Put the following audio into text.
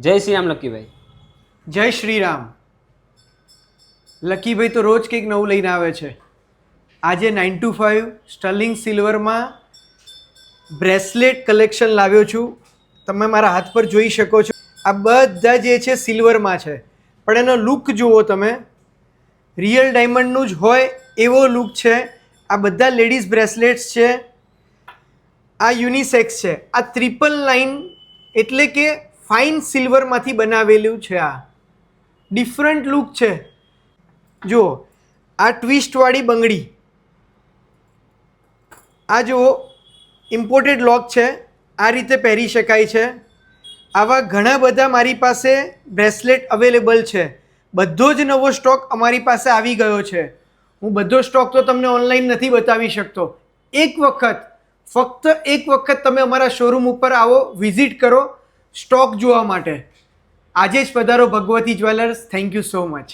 જય શ્રી રામ લક્કીભાઈ. જય શ્રી રામ. લકીભાઈ તો રોજ કંઈક નવું લઈને આવે છે. આજે 925 સ્ટર્લિંગ સિલ્વરમાં બ્રેસલેટ કલેક્શન લાવ્યો છું. તમે મારા હાથ પર જોઈ શકો છો. આ બધા જે છે સિલ્વરમાં છે, પણ એનો લુક જુઓ તમે, રિયલ ડાયમંડનું જ હોય એવો લુક છે. આ બધા લેડીઝ બ્રેસલેટ્સ છે. આ યુનિસેક્સ છે. આ ટ્રિપલ લાઇન એટલે કે ફાઇન સિલ્વરમાંથી બનાવેલું છે. આ ડિફરન્ટ લુક છે. જુઓ, આ ટ્વિસ્ટવાળી બંગડી, આ જુઓ ઇમ્પોર્ટેડ લોક છે. આ રીતે પહેરી શકાય છે. આવા ઘણા બધા મારી પાસે બ્રેસલેટ અવેલેબલ છે. બધો જ નવો સ્ટોક અમારી પાસે આવી ગયો છે. હું બધો સ્ટોક તો તમને ઓનલાઈન નથી બતાવી શકતો. ફક્ત એક વખત તમે અમારા શોરૂમ ઉપર આવો, વિઝિટ કરો સ્ટોક જોવા માટે. આજે જ પધારો Bhagwati jewellers. Thank you so much.